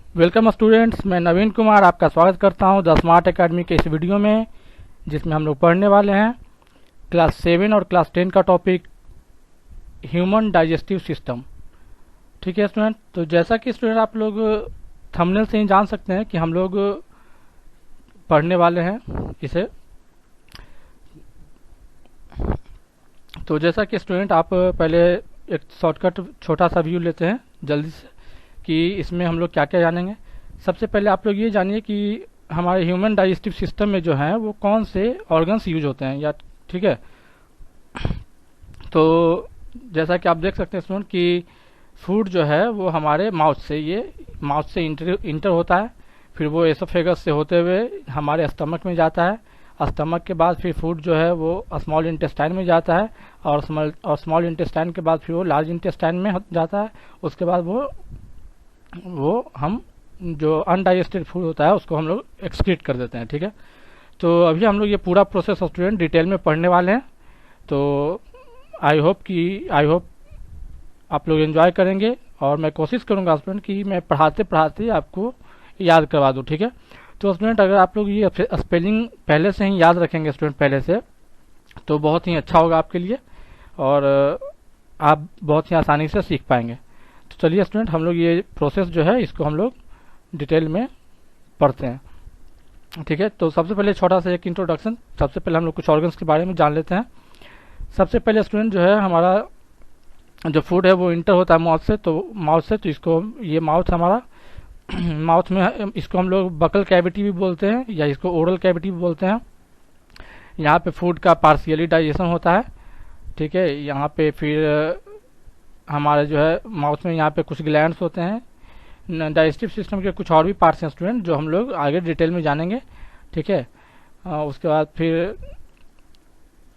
Welcome students, मैं नवीन कुमार आपका स्वागत करता हूं द स्मार्ट एकेडमी के इस वीडियो में, जिसमें हम लोग पढ़ने वाले हैं क्लास 7 और क्लास 10 का टॉपिक ह्यूमन डाइजेस्टिव सिस्टम। ठीक है स्टूडेंट, तो जैसा कि स्टूडेंट आप लोग थंबनेल से ही जान सकते हैं कि हम लोग पढ़ने वाले हैं इसे। तो जैसा कि स्टूडेंट आप पहले एक शॉर्टकट छोटा सा व्यू लेते हैं जल्दी से कि इसमें हम लोग क्या क्या जानेंगे। सबसे पहले आप लोग ये जानिए कि हमारे ह्यूमन डाइजेस्टिव सिस्टम में जो है वो कौन से ऑर्गन्स यूज होते हैं या ठीक है। तो जैसा कि आप देख सकते हैं स्टूडेंट कि फूड जो है वो हमारे माउथ से इंटर होता है, फिर वो एसोफेगस से होते हुए हमारे स्टमक में जाता है। स्टमक के बाद फिर फूड जो है वो स्मॉल इंटेस्टाइन में जाता है और स्मॉल इंटेस्टाइन के बाद फिर वो लार्ज इंटेस्टाइन में जाता है। उसके बाद वो हम जो अनडाइजेस्टेड फूड होता है उसको हम लोग एक्सक्रीट कर देते हैं। ठीक है, तो अभी हम लोग ये पूरा प्रोसेस स्टूडेंट डिटेल में पढ़ने वाले हैं। तो आई होप आप लोग एंजॉय करेंगे और मैं कोशिश करूंगा स्टूडेंट कि मैं पढ़ाते पढ़ाते आपको याद करवा दूं। ठीक है, तो स्टूडेंट अगर आप लोग ये स्पेलिंग पहले से ही याद रखेंगे स्टूडेंट पहले से, तो बहुत ही अच्छा होगा आपके लिए और आप बहुत ही आसानी से सीख पाएंगे। तो चलिए स्टूडेंट, हम लोग ये प्रोसेस जो है इसको हम लोग डिटेल में पढ़ते हैं। ठीक है, तो सबसे पहले छोटा सा एक इंट्रोडक्शन। सबसे पहले हम लोग कुछ ऑर्गन्स के बारे में जान लेते हैं। सबसे पहले स्टूडेंट जो है हमारा जो फूड है वो इंटर होता है माउथ से तो इसको ये माउथ हमारा माउथ में इसको हम लोग बकल कैविटी भी बोलते हैं या इसको ओरल कैविटी भी बोलते हैं। यहाँ पे फूड का पार्शियली डाइजेशन होता है। ठीक है, यहाँ पे फिर हमारे जो है माउथ में यहाँ पे कुछ ग्लैंड्स होते हैं। डाइजेस्टिव सिस्टम के कुछ और भी पार्ट्स हैं स्टूडेंट जो हम लोग आगे डिटेल में जानेंगे। ठीक है, उसके बाद फिर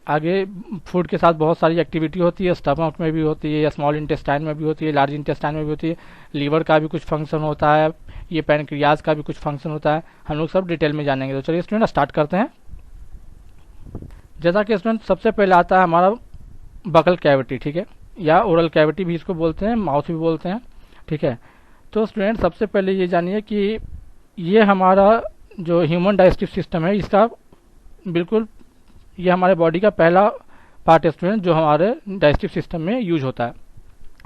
आगे फूड के साथ बहुत सारी एक्टिविटी होती है। स्टमक में भी होती है या स्मॉल इंटेस्टाइन में भी होती है, लार्ज इंटेस्टाइन में भी होती है। लीवर का भी कुछ फंक्शन होता है, ये पैनक्रियाज का भी कुछ फंक्शन होता है। हम लोग सब डिटेल में जानेंगे। तो चलिए स्टूडेंट स्टार्ट करते हैं। जैसा कि स्टूडेंट सबसे पहले आता है हमारा बकल कैविटी। ठीक है, या ओरल कैविटी भी इसको बोलते हैं, माउथ भी बोलते हैं। ठीक है, तो स्टूडेंट सबसे पहले ये जानिए कि ये हमारा जो ह्यूमन डाइजेस्टिव सिस्टम है इसका बिल्कुल ये हमारे बॉडी का पहला पार्ट है स्टूडेंट जो हमारे डाइजेस्टिव सिस्टम में यूज होता है।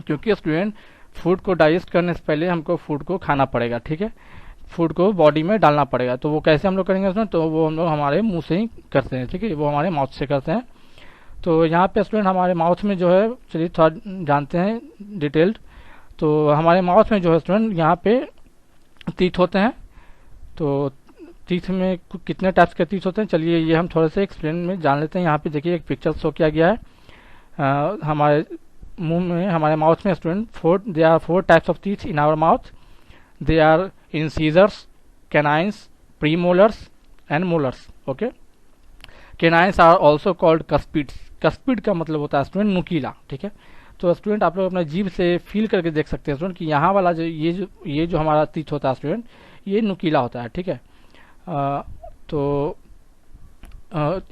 क्योंकि स्टूडेंट फूड को डाइजेस्ट करने से पहले हमको फूड को खाना पड़ेगा। ठीक है, फूड को बॉडी में डालना पड़ेगा। तो वो कैसे हम लोग करेंगे स्टूडेंट, तो वो हम लोग हमारे मुंह से ही करते हैं। ठीक है, वो हमारे माउथ से करते हैं। तो यहाँ पे स्टूडेंट हमारे माउथ में जो है, चलिए थोड़ा जानते हैं डिटेल्ड। तो हमारे माउथ में जो है स्टूडेंट यहाँ पे टीथ होते हैं। तो टीथ में कितने टाइप्स के टीथ होते हैं, चलिए ये हम थोड़े से एक्सप्लेन में जान लेते हैं। यहाँ पे देखिए एक पिक्चर शो किया गया है। हमारे मुंह में, हमारे माउथ में student they are 4 types of teeth in our mouth. They are incisors, canines, premolars and molars. Okay, canines are also called cuspids. Cuspid का मतलब होता है स्टूडेंट नुकीला। ठीक है, तो स्टूडेंट आप लोग अपना जीभ से फील करके देख सकते हैं स्टूडेंट कि यहाँ वाला ये जो हमारा टीथ होता है स्टूडेंट ये नुकीला होता है। ठीक है, तो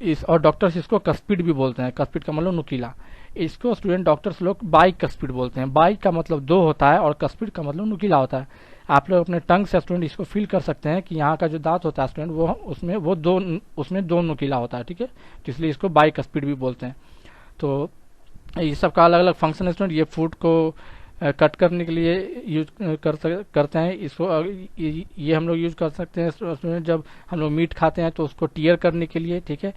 इस और डॉक्टर्स इसको कस्पिड भी बोलते हैं। कस्पिड का मतलब नुकीला। इसको स्टूडेंट डॉक्टर्स लोग बाई कस्पिड बोलते हैं। बाई का मतलब 2 होता है और कस्पिड का मतलब नुकीला होता है। आप लोग अपने टंग से स्टूडेंट इसको फील कर सकते हैं कि यहाँ का जो दांत होता है स्टूडेंट वो उसमें दो नुकीला होता है। ठीक है, तो इसलिए इसको बाई कस्पिड भी बोलते हैं। तो ये सब का अलग अलग फंक्शन है स्टूडेंट। ये फूड को कट करने के लिए यूज करते हैं इसको। ये हम लोग यूज कर सकते हैं स्टूडेंट जब हम लोग मीट खाते हैं तो उसको टीयर करने के लिए। ठीक है,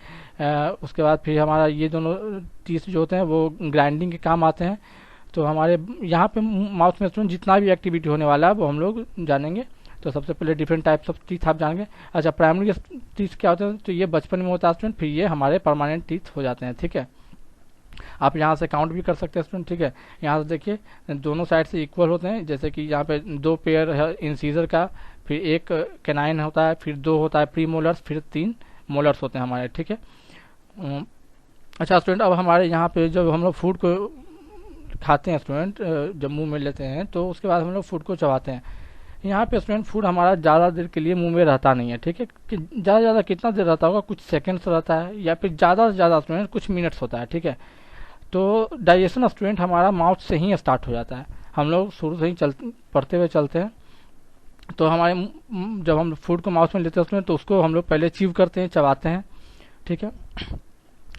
उसके बाद फिर हमारा ये दोनों टीथ जो होते हैं वो ग्राइंडिंग के काम आते हैं। तो हमारे यहाँ पे माउथ में स्टूडेंट जितना भी एक्टिविटी होने वाला है वो हम लोग जानेंगे। तो सबसे पहले डिफरेंट टाइप्स ऑफ टीथ आप जानेंगे। अच्छा, प्राइमरी टीथ क्या होते हैं, तो ये बचपन में होता है स्टूडेंट, फिर ये हमारे परमानेंट टीथ हो जाते हैं। ठीक है, आप यहाँ से काउंट भी कर सकते हैं स्टूडेंट। ठीक है, यहाँ से देखिए दोनों साइड से इक्वल होते हैं। जैसे कि यहाँ पे 2 पेयर है इंसीजर का, फिर 1 कैनाइन होता है, फिर 2 होता है प्री मोलर्स, फिर 3 मोलर्स होते हैं हमारे। ठीक है, अच्छा स्टूडेंट, अब हमारे यहाँ पे जब हम लोग फूड को खाते हैं स्टूडेंट, जब मुंह में लेते हैं तो उसके बाद हम लोग फूड को चबाते हैं। यहाँ पे स्टूडेंट फूड हमारा ज़्यादा देर के लिए मुंह में रहता नहीं है। ठीक है, कि ज़्यादा से ज़्यादा कितना देर रहता होगा, कुछ सेकंड्स रहता है या फिर ज़्यादा से ज़्यादा स्टूडेंट कुछ मिनट्स होता है। ठीक है, तो डाइजेशन स्टूडेंट हमारा माउथ से ही स्टार्ट हो जाता है। हम लोग शुरू से ही पढ़ते हुए चलते हैं तो हमारे जब हम फूड को माउथ में लेते हैं स्टूडेंट, तो उसको हम लोग पहले चीव करते हैं, चबाते हैं, ठीक है,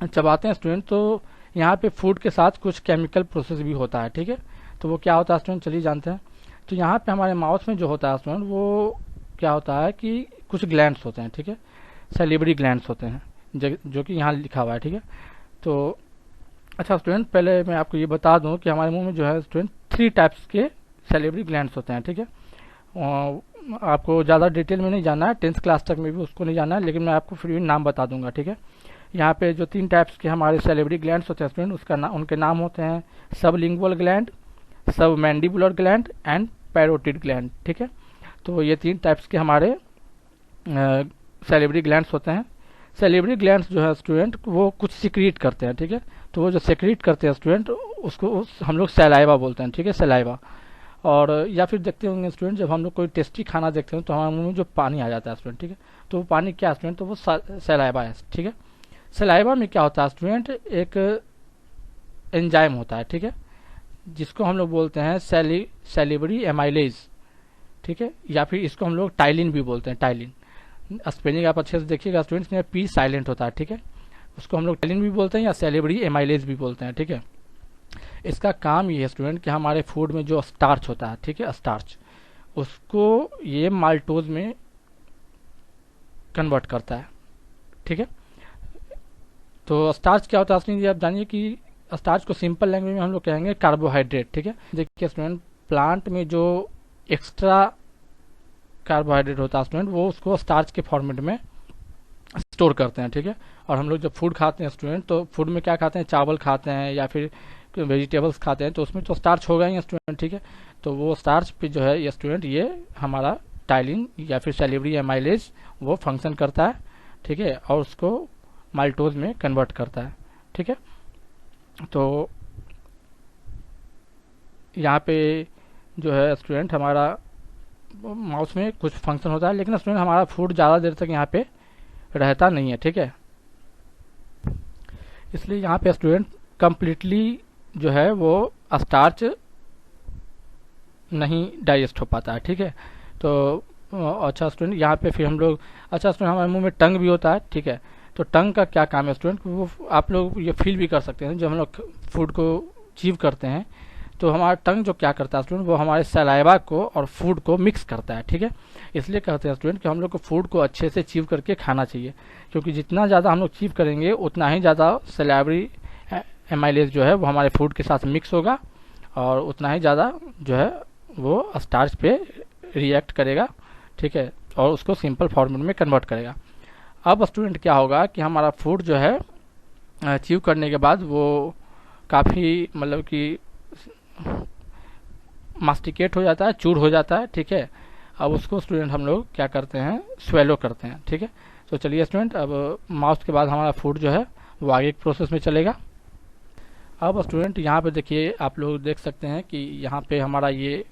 चबाते हैं स्टूडेंट। तो यहाँ पे फूड के साथ कुछ केमिकल प्रोसेस भी होता है, ठीक है। तो वो क्या होता है स्टूडेंट, चलिए जानते हैं। तो यहाँ पे हमारे माउथ में जो होता है स्टूडेंट, वो क्या होता है कि कुछ ग्लैंड्स होते हैं, ठीक है, सैलिवरी ग्लैंड्स होते हैं, जो कि यहाँ लिखा हुआ है, ठीक है। तो अच्छा स्टूडेंट, पहले मैं आपको ये बता दूं कि हमारे मुंह में जो है स्टूडेंट 3 टाइप्स के सैलिवरी ग्लैंड्स होते हैं, ठीक है। आपको ज़्यादा डिटेल में नहीं जानना है, 10th क्लास तक में भी उसको नहीं जानना है, लेकिन मैं आपको फिर भी नाम बता दूंगा, ठीक है। यहाँ पे जो 3 टाइप्स के हमारे सैलिवरी ग्लैंड्स होते हैं स्टूडेंट, उनके नाम होते हैं सबलिंगुअल ग्लैंड, सब mandibular gland and parotid gland, ठीक है। तो ये 3 टाइप्स के हमारे सैलिवरी ग्लैंड्स होते हैं। सैलिवरी ग्लैंड्स जो है स्टूडेंट, वो कुछ सिक्रीट करते हैं, ठीक है। तो वो जो सिक्रीट करते हैं स्टूडेंट, उसको हम लोग सैलाइवा बोलते हैं, ठीक है, सैलाइवा। और या फिर देखते होंगे स्टूडेंट, जब हम लोग कोई टेस्टी खाना देखते हैं तो हमारे मुंह में जो पानी आ जाता है स्टूडेंट, ठीक है, तो वो पानी क्या है स्टूडेंट, तो वो सैलाइवा है, ठीक है। सैलाइवा में क्या होता है स्टूडेंट, एक एंजाइम होता है, ठीक है, जिसको हम लोग बोलते हैं सैलिवरी एमाइलेज, ठीक है, या फिर इसको हम लोग टाइलिन भी बोलते हैं, टाइलिन। स्पेलिंग आप अच्छे से देखिएगा स्टूडेंट्स, में पी साइलेंट होता है, ठीक है। उसको हम लोग टाइलिन भी बोलते हैं या सैलिवरी एमाइलेज भी बोलते हैं, ठीक है। इसका काम ये है स्टूडेंट कि हमारे फूड में जो स्टार्च होता है, ठीक है, स्टार्च, उसको ये माल्टोज में कन्वर्ट करता है, ठीक है। तो स्टार्च क्या होता है असली, आप जानिए कि स्टार्च को सिंपल लैंग्वेज में हम लोग कहेंगे कार्बोहाइड्रेट, ठीक है। देखिए स्टूडेंट, प्लांट में जो एक्स्ट्रा कार्बोहाइड्रेट होता है स्टूडेंट, वो उसको स्टार्च के फॉर्मेट में स्टोर करते हैं, ठीक है। और हम लोग जब फूड खाते हैं स्टूडेंट, तो फूड में क्या खाते हैं, चावल खाते हैं या फिर वेजिटेबल्स खाते हैं, तो उसमें तो स्टार्च होगा ही स्टूडेंट, ठीक है। तो वो स्टार्च पे जो है ये स्टूडेंट, ये हमारा टाइलिन या फिर सैलिवरी एमाइलेज वो फंक्शन करता है, ठीक है, और उसको माल्टोज में कन्वर्ट करता है, ठीक है। तो यहाँ पे जो है स्टूडेंट, हमारा माउस में कुछ फंक्शन होता है, लेकिन स्टूडेंट हमारा फूड ज़्यादा देर तक यहाँ पे रहता नहीं है, ठीक है। इसलिए यहाँ पे स्टूडेंट कंप्लीटली जो है वो स्टार्च नहीं डाइजेस्ट हो पाता है, ठीक है। तो अच्छा स्टूडेंट, यहाँ पे फिर हम लोग, अच्छा स्टूडेंट, हमारे मुंह में टंग भी होता है, ठीक है। तो टंग का क्या काम है स्टूडेंट, वो आप लोग ये फील भी कर सकते हैं जब हम लोग फूड को चीव करते हैं, तो हमारा टंग जो क्या करता है स्टूडेंट, वो हमारे सलाइवा को और फूड को मिक्स करता है, ठीक है। इसलिए कहते हैं स्टूडेंट कि हम लोग को फूड को अच्छे से चीव करके खाना चाहिए, क्योंकि जितना ज़्यादा हम लोग चीव करेंगे उतना ही ज़्यादा सलाइवरी एमाइलेज जो है वो हमारे फूड के साथ मिक्स होगा, और उतना ही ज़्यादा जो है वो स्टार्च पे रिएक्ट करेगा, ठीक है, और उसको सिंपल फॉर्मेट में कन्वर्ट करेगा। अब स्टूडेंट क्या होगा कि हमारा फूड जो है चीव करने के बाद वो काफ़ी मतलब कि मास्टिकेट हो जाता है, चूर हो जाता है, ठीक है। अब उसको स्टूडेंट हम लोग क्या करते हैं, स्वेलो करते हैं, ठीक है। तो चलिए स्टूडेंट, अब माउथ के बाद हमारा फूड जो है वो आगे एक प्रोसेस में चलेगा। अब स्टूडेंट यहाँ पे देखिए, आप लोग देख सकते हैं कि यहाँ पे हमारा ये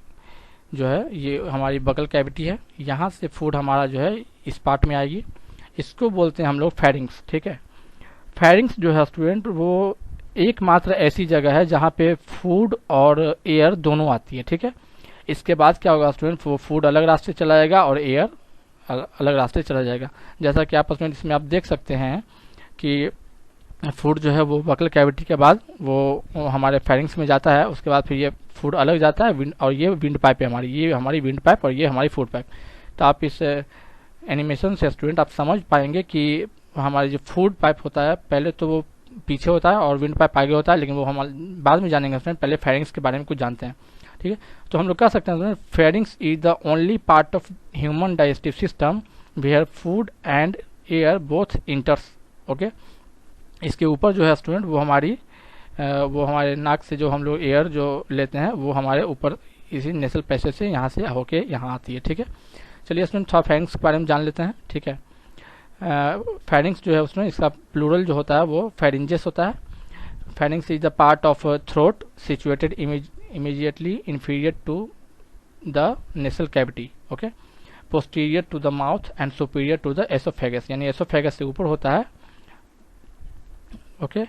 जो है ये हमारी बगल कैविटी है, यहाँ से फूड हमारा जो है इस पार्ट में आएगी, इसको बोलते हैं हम लोग फेरिंग्स, ठीक है। फेरिंग्स जो है स्टूडेंट वो एकमात्र ऐसी जगह है जहाँ पे फूड और एयर दोनों आती है, ठीक है। इसके बाद क्या होगा स्टूडेंट, वो फूड अलग रास्ते चला जाएगा और एयर अलग रास्ते चला जाएगा। जैसा कि आप स्टूडेंट इसमें आप देख सकते हैं कि फूड जो है वो बकल कैविटी के बाद वो हमारे फेरिंग्स में जाता है, उसके बाद फिर ये फूड अलग जाता है, और ये विंड पाइप है हमारी, ये हमारी विंड पाइप और ये हमारी फूड पाइप। तो आप इस एनिमेशन से स्टूडेंट आप समझ पाएंगे कि हमारी जो फूड पाइप होता है पहले तो वो पीछे होता है और विंड पाइप आगे होता है, लेकिन वो हम बाद में जानेंगे स्टूडेंट, पहले फेरिंग्स के बारे में कुछ जानते हैं, ठीक है। तो हम लोग कह सकते हैं pharynx is the only part of human digestive system where food and air both enters, okay. इसके ऊपर जो है स्टूडेंट वो हमारे नाक से जो हम लोग एयर जो लेते हैं वो हमारे ऊपर इसी नेसल पैसेज से यहाँ से होके यहाँ आती है, ठीक है। चलिए स्टूडेंट थोड़ा फेरिंग्स के बारे में जान लेते हैं, ठीक है। फेरिंग्स जो है उसमें इसका प्लूरल जो होता है वो फेरिंजेस होता है। Pharynx is the part of throat situated immediately inferior to the nasal cavity, okay, posterior to the mouth and superior to the oesophagus, यानी एसोफेगस से ऊपर होता है, ओके,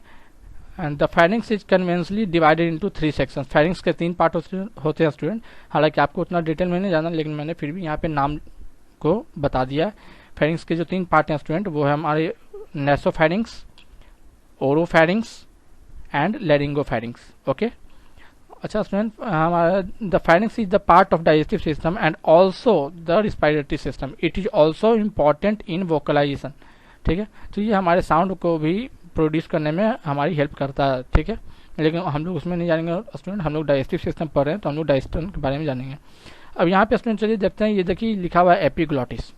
and the pharynx is conventionally divided into 3 section. Pharynx के 3 part होते हैं student. हालांकि आपको उतना डिटेल में नहीं जाना, लेकिन मैंने फिर भी यहाँ पे नाम को बता दिया। फेरिंग्स के जो 3 पार्ट हैं स्टूडेंट, वो है हमारे नेसोफेरिंग्स, ओरोफेरिंग्स एंड लैरिंगोफेरिंग्स। ओके, अच्छा स्टूडेंट, हमारा the pharynx is the part of digestive system and also the respiratory system. It is also important in vocalisation. ठीक है, तो ये हमारे साउंड को भी प्रोड्यूस करने में हमारी हेल्प करता है। ठीक है, लेकिन हम लोग उसमें नहीं जानेंगे स्टूडेंट, हम लोग डाइजेस्टिव सिस्टम पढ़ रहे हैं तो हम लोग डाइजेस्टन के बारे में जानेंगे। अब यहाँ पे स्टूडेंट चलिए देखते हैं, ये देखिए लिखा हुआ है एपिग्लॉटिस।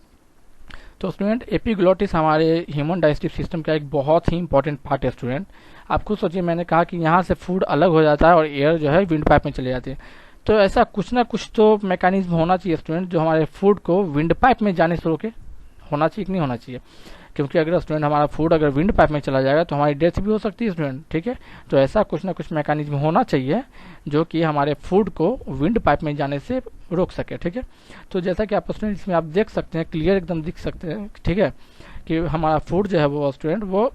तो स्टूडेंट एपिग्लॉटिस हमारे ह्यूमन डाइजेस्टिव सिस्टम का एक बहुत ही इंपॉर्टेंट पार्ट है स्टूडेंट। आप खुद सोचिए, मैंने कहा कि यहाँ से फूड अलग हो जाता है और एयर जो है विंड पाइप में चले जाती है। तो ऐसा कुछ ना कुछ तो मैकेनिज्म होना चाहिए स्टूडेंट, जो हमारे फूड को विंड पाइप में जाने से रोके। होना चाहिए कि नहीं होना चाहिए? क्योंकि अगर स्टूडेंट हमारा फूड अगर विंड पाइप में चला जाएगा तो हमारी डेथ भी हो सकती है स्टूडेंट। ठीक है, तो ऐसा कुछ ना कुछ मैकेनिज्म होना चाहिए जो कि हमारे फूड को विंड पाइप में जाने से रोक सके। ठीक है, तो जैसा कि आप स्टूडेंट इसमें आप देख सकते हैं, क्लियर एकदम दिख सकते हैं। ठीक है, कि हमारा फूड जो है वो स्टूडेंट वो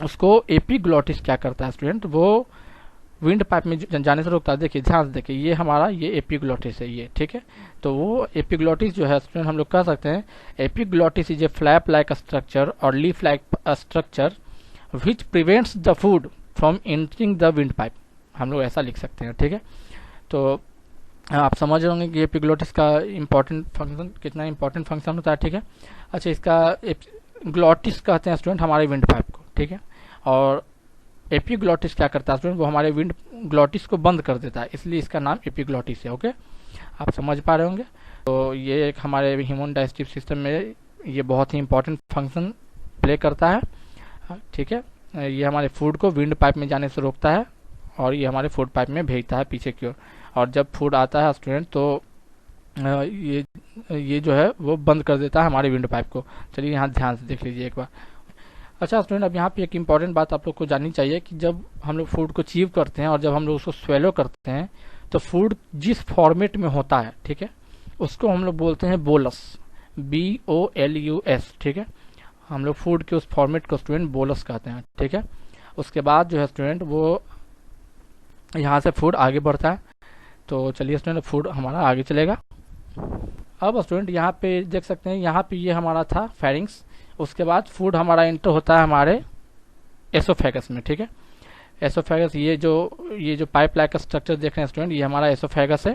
उसको एपिग्लॉटिस क्या करता है स्टूडेंट, वो विंड पाइप में जाने से रोकता है। देखिए ध्यान से देखिए, ये हमारा ये एपिग्लॉटिस है ये। ठीक है, तो वो एपिग्लॉटिस जो है स्टूडेंट हम लोग कह सकते हैं epiglottis is a flap like structure और leaf like structure which prevents the food from entering the windpipe. हम लोग ऐसा लिख सकते हैं। ठीक है, तो आप समझ रहे होंगे कि एपिग्लॉटिस का इम्पोर्टेंट फंक्शन कितना इम्पोर्टेंट फंक्शन होता है। ठीक है, अच्छा इसका ग्लॉटिस कहते हैं स्टूडेंट हमारे विंड पाइप को। ठीक है, और एपिग्लॉटिस क्या करता है स्टूडेंट, वो हमारे विंड ग्लॉटिस को बंद कर देता है, इसलिए इसका नाम एपिग्लॉटिस है। ओके, आप समझ पा रहे होंगे। तो ये एक हमारे ह्यूमन डाइजेस्टिव सिस्टम में ये बहुत ही इंपॉर्टेंट फंक्शन प्ले करता है। ठीक है, ये हमारे फूड को विंड पाइप में जाने से रोकता है और ये हमारे फूड पाइप में भेजता है पीछे की ओर। और जब फूड आता है स्टूडेंट तो ये जो है वो बंद कर देता है हमारे विंड पाइप को। चलिए यहाँ ध्यान से देख लीजिए एक बार। अच्छा स्टूडेंट, अब यहाँ पे एक इम्पॉर्टेंट बात आप लोग को जाननी चाहिए कि जब हम लोग फूड को चीव करते हैं और जब हम लोग उसको स्वेलो करते हैं तो फूड जिस फॉर्मेट में होता है, ठीक है, उसको हम लोग बोलते हैं बोलस, BOLUS। ठीक है, हम लोग फूड के उस फॉर्मेट को स्टूडेंट बोलस कहते हैं। ठीक है, उसके बाद जो है स्टूडेंट वो यहाँ से फूड आगे बढ़ता है। तो चलिए स्टूडेंट, फूड हमारा आगे चलेगा। अब स्टूडेंट यहाँ पे देख सकते हैं, यहाँ पे ये हमारा था फेरिंग्स। उसके बाद फूड हमारा एंटर होता है हमारे एसोफेगस में। ठीक है, एसोफेगस ये जो पाइप लाइक स्ट्रक्चर देख रहे हैं स्टूडेंट, ये हमारा एसोफेगस है।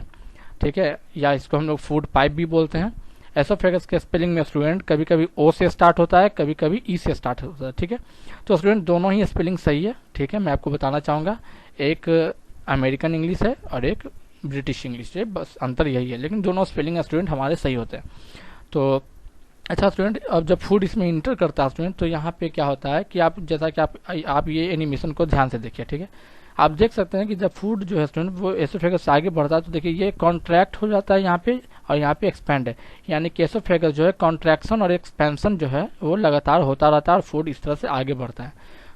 ठीक है, या इसको हम लोग फूड पाइप भी बोलते हैं। एसोफेगस के स्पेलिंग में स्टूडेंट कभी कभी O से स्टार्ट होता है, कभी कभी E से स्टार्ट होता है। ठीक है, तो स्टूडेंट दोनों ही स्पेलिंग सही है। ठीक है, मैं आपको बताना चाहूँगा, एक अमेरिकन इंग्लिश है और एक ब्रिटिश इंग्लिश है, बस अंतर यही है, लेकिन दोनों स्पेलिंग स्टूडेंट हमारे सही होते हैं। तो अच्छा स्टूडेंट, अब जब फूड इसमें इंटर करता है स्टूडेंट तो यहाँ पे क्या होता है कि आप जैसा कि आप ये एनिमेशन को ध्यान से देखिए। ठीक है, आप देख सकते हैं कि जब फूड जो है स्टूडेंट वो एसोफेगस से आगे बढ़ता है तो देखिए ये कॉन्ट्रैक्ट हो जाता है यहाँ पे और यहाँ पे एक्सपेंड है, यानी कि एसोफेगस जो है कॉन्ट्रैक्शन और एक्सपेंशन जो है वो लगातार होता रहता है और फूड इस तरह से आगे बढ़ता है।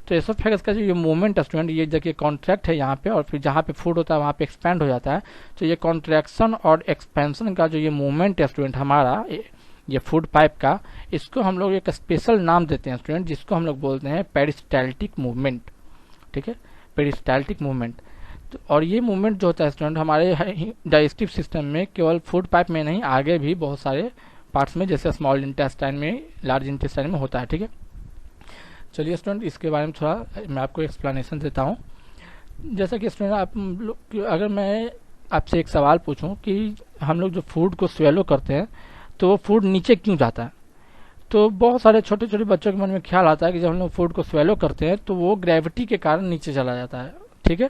तो एसोफेगस का जो ये मूवमेंट है स्टूडेंट, ये देखिए कॉन्ट्रैक्ट है यहाँ पे और फिर जहाँ पे फूड होता है वहाँ पे एक्सपेंड हो जाता है। तो ये कॉन्ट्रैक्शन और एक्सपेंशन का जो ये मूवमेंट है स्टूडेंट हमारा ये फूड पाइप का, इसको हम लोग एक स्पेशल नाम देते हैं स्टूडेंट, जिसको हम लोग बोलते हैं पेरिस्टाल्टिक मूवमेंट। ठीक है, पेरिस्टाल्टिक मूवमेंट। तो और ये मूवमेंट जो होता है स्टूडेंट हमारे डाइजेस्टिव सिस्टम में केवल फूड पाइप में नहीं, आगे भी बहुत सारे पार्ट्स में जैसे स्मॉल इंटेस्टाइन में, लार्ज इंटेस्टाइन में होता है। ठीक है, चलिए स्टूडेंट इसके बारे में थोड़ा मैं आपको एक्सप्लेनेशन देता हूँ। जैसा कि स्टूडेंट आप लोग, अगर मैं आपसे एक सवाल पूछूं कि हम लोग जो फूड को स्वेलो करते हैं तो वो फूड नीचे क्यों जाता है, तो बहुत सारे छोटे छोटे बच्चों के मन में ख्याल आता है कि जब हम लोग फूड को स्वेलो करते हैं तो वो ग्रेविटी के कारण नीचे चला जाता है। ठीक है,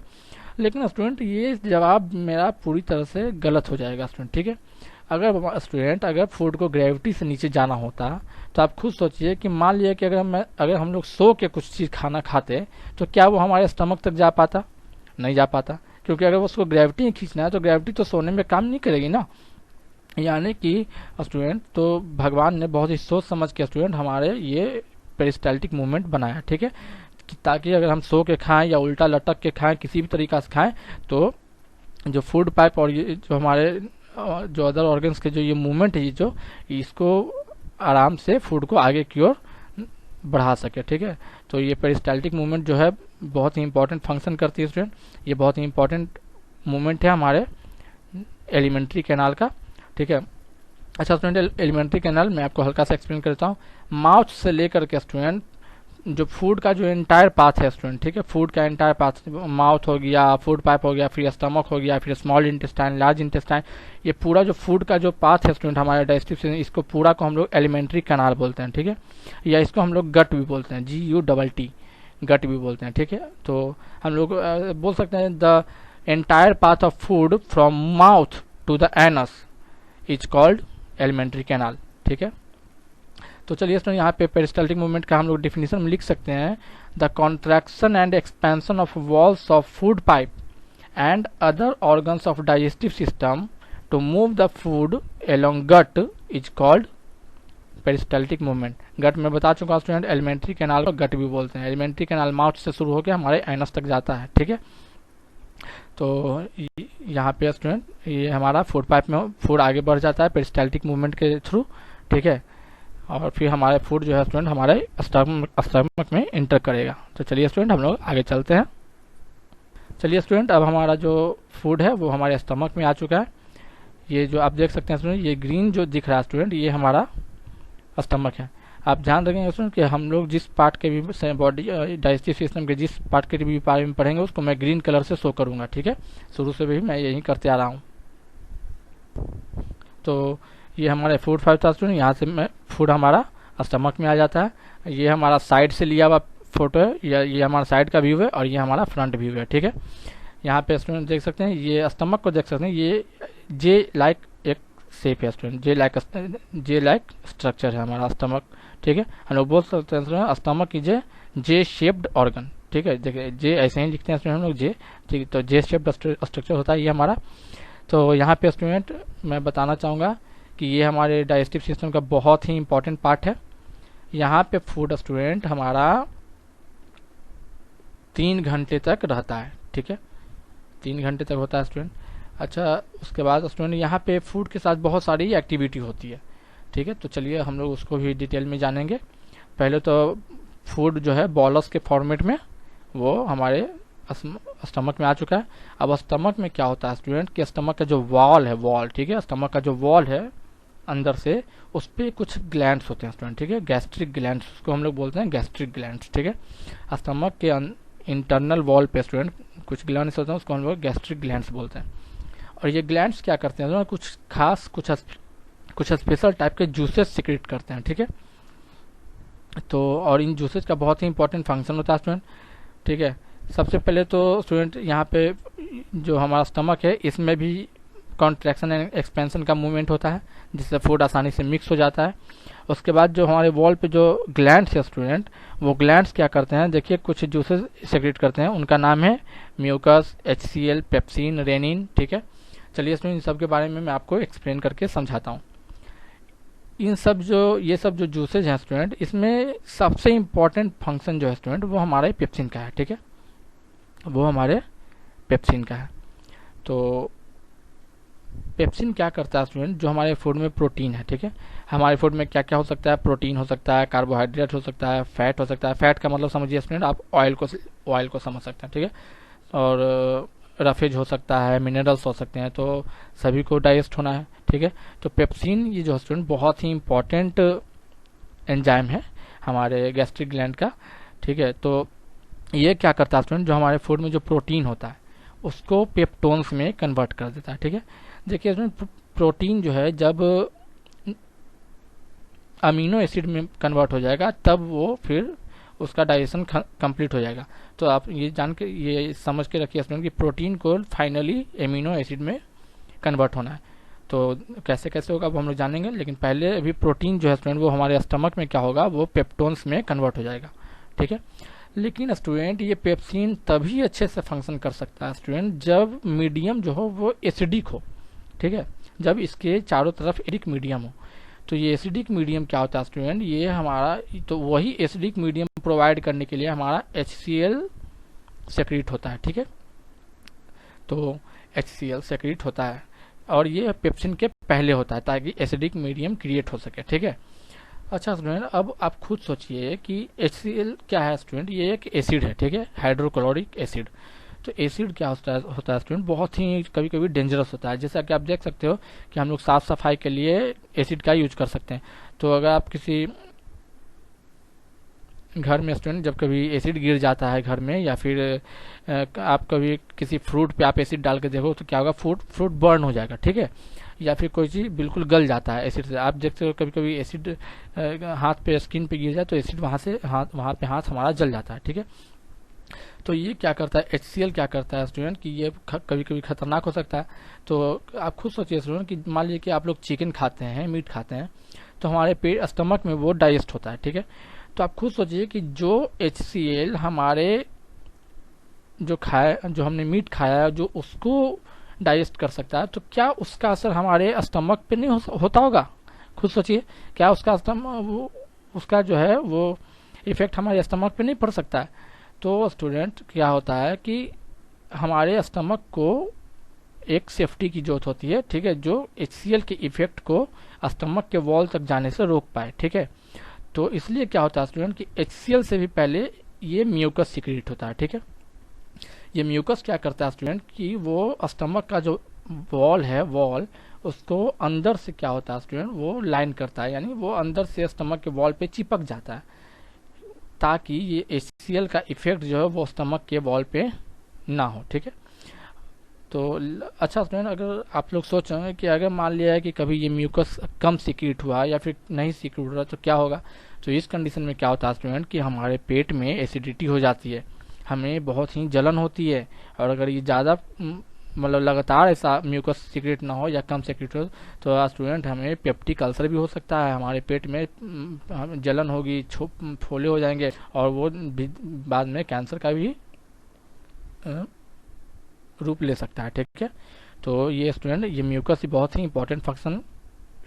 लेकिन स्टूडेंट ये जवाब मेरा पूरी तरह से गलत हो जाएगा स्टूडेंट। ठीक है, अगर फूड को ग्रेविटी से नीचे जाना होता तो आप खुद सोचिए कि मान लिया कि अगर हम लोग सो के कुछ चीज़ खाना खाते तो क्या वो हमारे स्टमक तक जा पाता? नहीं जा पाता, क्योंकि अगर उसको ग्रेविटी खींचना है तो ग्रेविटी तो सोने में काम नहीं करेगी ना। यानी कि स्टूडेंट तो भगवान ने बहुत ही सोच समझ के स्टूडेंट हमारे ये पेरिस्टाल्टिक मूवमेंट बनाया। ठीक है, ताकि अगर हम सो के खाएं या उल्टा लटक के खाएं, किसी भी तरीका से खाएं, तो जो फूड पाइप और ये जो हमारे जो अदर ऑर्गन्स के जो ये मूवमेंट है, ये जो इसको आराम से फूड को आगे की ओर बढ़ा सके। ठीक है, तो ये पेरिस्टाल्टिक मूवमेंट जो है बहुत ही इंपॉर्टेंट फंक्शन करती है स्टूडेंट। ये बहुत ही इंपॉर्टेंट मूवमेंट है हमारे एलिमेंट्री कैनाल का, ठीक है। अच्छा स्टूडेंट, एलिमेंट्री कैनाल मैं आपको हल्का सा एक्सप्लेन करता हूँ। माउथ से लेकर के स्टूडेंट जो फूड का जो एंटायर पाथ है स्टूडेंट, ठीक है, फूड का एंटायर पाथ, माउथ हो गया, फूड पाइप हो गया, फिर स्टमक हो गया, फिर स्मॉल इंटेस्टाइन, लार्ज इंटेस्टाइन, ये पूरा जो फूड का जो पाथ है स्टूडेंट हमारे डाइजेस्टिव सिस्टम, इसको पूरा को हम लोग एलिमेंट्री कैनाल बोलते हैं, ठीक है, या इसको हम लोग गट भी बोलते हैं, GUTT, गट भी बोलते हैं, ठीक है। तो हम लोग बोल सकते हैं the entire path of food from mouth to the anus is called alimentary canal, ठीक है। तो चलिए स्टूडेंट यहाँ पे पेरिस्टाल्टिक मूवमेंट का हम लोग डिफिनीशन में लिख सकते हैं, the contraction and expansion of walls of food pipe and other organs of digestive system to move the food along gut is called peristaltic movement. Gut में बता चुका हूँ स्टूडेंट, एलिमेंट्री कैनाल को गट भी बोलते हैं। एलिमेंट्री कैनाल माउथ से शुरू होकर हमारे एनस तक जाता है, ठीक है। तो यहाँ पे स्टूडेंट ये हमारा फूड पाइप में फूड आगे बढ़ जाता है पेरिस्टाल्टिक मूवमेंट के थ्रू, ठीक है, और फिर हमारे फूड जो है स्टूडेंट हमारे स्टमक में इंटर करेगा। तो चलिए स्टूडेंट हम लोग आगे चलते हैं। चलिए स्टूडेंट, अब हमारा जो फूड है वो हमारे स्टमक में आ चुका है। ये जो आप देख सकते हैं स्टूडेंट, ये ग्रीन जो दिख रहा है स्टूडेंट, ये हमारा स्टमक है। आप ध्यान रखेंगे स्टूडेंट कि हम लोग जिस पार्ट के भी बॉडी डाइजेस्टिव सिस्टम के जिस पार्ट के भी बारे में पढ़ेंगे उसको मैं ग्रीन कलर से शो करूंगा, ठीक है। शुरू से भी मैं यही करते आ रहा हूँ। तो ये हमारे फूड फाइव था स्टूडेंट, यहाँ से मैं फूड हमारा स्टमक में आ जाता है। ये हमारा साइड से लिया हुआ फोटो है, ये हमारा साइड का व्यू है और ये हमारा फ्रंट व्यू है, ठीक है। यहाँ पे स्टूडेंट देख सकते हैं, ये स्टमक को देख सकते हैं, ये जे लाइक एक शेप है स्टूडेंट, जे लाइक स्ट्रक्चर है हमारा स्टमक, ठीक है। हम लोग बोल सकते हैं student stomach is J shaped organ, ठीक है। देखिए जे ऐसे ही लिखते हैं स्टूडेंट हम लोग, जे, ठीक है। तो जे शेप्ड स्ट्रक्चर होता है ये हमारा। तो यहाँ पे स्टूडेंट मैं बताना चाहूँगा कि ये हमारे डाइजेस्टिव सिस्टम का बहुत ही इंपॉर्टेंट पार्ट है। यहाँ पे फूड स्टूडेंट हमारा 3 घंटे तक रहता है, ठीक है, 3 घंटे तक होता है स्टूडेंट। अच्छा, उसके बाद स्टूडेंट यहाँ पे फूड के साथ बहुत सारी एक्टिविटी होती है, ठीक है। तो चलिए हम लोग उसको भी डिटेल में जानेंगे। पहले तो फूड जो है बॉलस के फॉर्मेट में वो हमारे स्टमक में आ चुका है। अब स्टमक में क्या होता है स्टूडेंट कि स्टमक का जो वॉल है, ठीक है, स्टमक का जो वॉल है अंदर से उस पर कुछ ग्लैंड्स होते हैं स्टूडेंट, ठीक है, गैस्ट्रिक ग्लैंड्स, उसको हम लोग बोलते हैं गैस्ट्रिक ग्लैंड्स, ठीक है। स्टमक के इंटरनल वॉल पे स्टूडेंट कुछ ग्लैंड्स होते हैं, उसको हम लोग गैस्ट्रिक ग्लैंड्स बोलते हैं। और ये ग्लैंड्स क्या करते हैं, कुछ खास कुछ स्पेशल टाइप के जूसेस सिक्रेट करते हैं, ठीक है। तो और इन जूसेस का बहुत ही इंपॉर्टेंट फंक्शन होता है स्टूडेंट, ठीक है। सबसे पहले तो स्टूडेंट यहाँ पे जो हमारा स्टमक है इसमें भी कॉन्ट्रैक्शन एंड एक्सपेंशन का मूवमेंट होता है जिससे फूड आसानी से मिक्स हो जाता है। उसके बाद जो हमारे वॉल पे जो ग्लैंड्स है स्टूडेंट, वो ग्लैंड्स क्या करते हैं, देखिए कुछ जूसेस सेक्रेट करते हैं, उनका नाम है म्यूकस, HCl, पेप्सिन, रेनिन, ठीक है। चलिए स्टूडेंट इन सब के बारे में मैं आपको एक्सप्लेन करके समझाता हूँ। ये सब जो जूसेज हैं स्टूडेंट, इसमें सबसे इम्पोर्टेंट फंक्शन जो है स्टूडेंट वो हमारे पेप्सिन का है, ठीक है, वो हमारे पेप्सिन का है। तो पेप्सिन क्या करता है स्टूडेंट, जो हमारे फूड में प्रोटीन है, ठीक है, हमारे फूड में क्या क्या हो सकता है, प्रोटीन हो सकता है, कार्बोहाइड्रेट हो सकता है, फैट हो सकता है। फैट का मतलब समझिए स्टूडेंट आप ऑयल को समझ सकते हैं, ठीक है, और रफेज हो सकता है, मिनरल्स हो सकते हैं, तो सभी को डाइजेस्ट होना है, ठीक है। तो पेप्सिन ये जो स्टूडेंट बहुत ही इंपॉर्टेंट एंजाइम है हमारे गैस्ट्रिक ग्लैंड का, ठीक है। तो ये क्या करता है स्टूडेंट, जो हमारे फूड में जो प्रोटीन होता है उसको पेप्टोन्स में कन्वर्ट कर देता है, ठीक है। देखिए इसमें प्रोटीन जो है जब अमीनो एसिड में कन्वर्ट हो जाएगा तब वो फिर उसका डाइजेशन कंप्लीट हो जाएगा। तो आप ये समझ के रखिए स्टूडेंट कि प्रोटीन को फाइनली एमिनो एसिड में कन्वर्ट होना है। तो कैसे कैसे होगा वो हम लोग जानेंगे, लेकिन पहले अभी प्रोटीन जो है स्टूडेंट वो हमारे स्टमक में क्या होगा, वो पेप्टोन्स में कन्वर्ट हो जाएगा, ठीक है। लेकिन स्टूडेंट ये पेप्सिन तभी अच्छे से फंक्शन कर सकता है स्टूडेंट जब मीडियम जो हो वो एसिडिक हो, ठीक है, जब इसके चारों तरफ एसिडिक मीडियम हो। तो ये एसिडिक मीडियम क्या होता है स्टूडेंट, ये हमारा तो वही एसिडिक मीडियम प्रोवाइड करने के लिए हमारा HCl सेक्रेट होता है, ठीक है। तो HCl सेक्रेट होता है और ये पेप्सिन के पहले होता है ताकि एसिडिक मीडियम क्रिएट हो सके, ठीक है। अच्छा स्टूडेंट, अब आप खुद सोचिए कि HCl क्या है स्टूडेंट, ये एक एसिड है, ठीक है, हाइड्रोक्लोरिक एसिड। तो एसिड क्या होता है स्टूडेंट, बहुत ही कभी कभी डेंजरस होता है। जैसा कि आप देख सकते हो कि हम लोग साफ सफाई के लिए एसिड का यूज कर सकते हैं। तो अगर आप किसी घर में स्टूडेंट जब कभी एसिड गिर जाता है घर में, या फिर आप कभी किसी फ्रूट पे आप एसिड डाल के देखो तो क्या होगा, फ्रूट बर्न हो जाएगा, ठीक है। या फिर कोई चीज़ बिल्कुल गल जाता है एसिड से। आप देखते हो कभी कभी एसिड हाथ पे स्किन पे गिर जाए तो एसिड वहाँ पे हाथ हमारा जल जाता है, ठीक है। तो ये क्या करता है, HCl क्या करता है स्टूडेंट, कि ये कभी कभी खतरनाक हो सकता है। तो आप खुद सोचिए स्टूडेंट कि मान लीजिए कि आप लोग चिकन खाते हैं, मीट खाते हैं, तो हमारे पेट स्टमक में वो डाइजेस्ट होता है, ठीक है। तो आप खुद सोचिए कि जो HCl हमारे जो हमने मीट खाया है, जो उसको डाइजेस्ट कर सकता है, तो क्या उसका असर हमारे स्टमक पे नहीं होता होगा। खुद सोचिए, क्या उसका जो है वो इफेक्ट हमारे स्टमक पे नहीं पड़ सकता है। तो स्टूडेंट क्या होता है कि हमारे स्टमक को एक सेफ्टी की जरूरत होती है, ठीक है, जो HCl के इफेक्ट को स्टमक के वॉल तक जाने से रोक पाए, ठीक है। तो इसलिए क्या होता है स्टूडेंट कि HCl से भी पहले ये म्यूकस सिक्रीट होता है, ठीक है। ये म्यूकस क्या करता है स्टूडेंट कि वो स्टमक का जो वॉल उसको अंदर से क्या होता है स्टूडेंट, वो लाइन करता है, यानी वो अंदर से स्टमक के वॉल पे चिपक जाता है, ताकि ये HCl का इफेक्ट जो है वो स्टमक के वॉल पे ना हो, ठीक है। तो अच्छा स्टूडेंट, अगर आप लोग सोच रहे हैं कि अगर मान लिया है कि कभी ये म्यूकस कम सीक्रेट हुआ या फिर नहीं सीक्रेट हो रहा तो क्या होगा। तो इस कंडीशन में क्या होता है स्टूडेंट कि हमारे पेट में एसिडिटी हो जाती है, हमें बहुत ही जलन होती है। और अगर ये ज़्यादा मतलब लगातार ऐसा म्यूकस सीक्रेट ना हो या कम सीक्रेट हो तो स्टूडेंट हमें पेप्टिक अल्सर भी हो सकता है, हमारे पेट में जलन होगी, फोले हो जाएंगे, और वो बाद में कैंसर का भी रूप ले सकता है, ठीक है। तो ये स्टूडेंट, ये म्यूकस बहुत ही इंपॉर्टेंट फंक्शन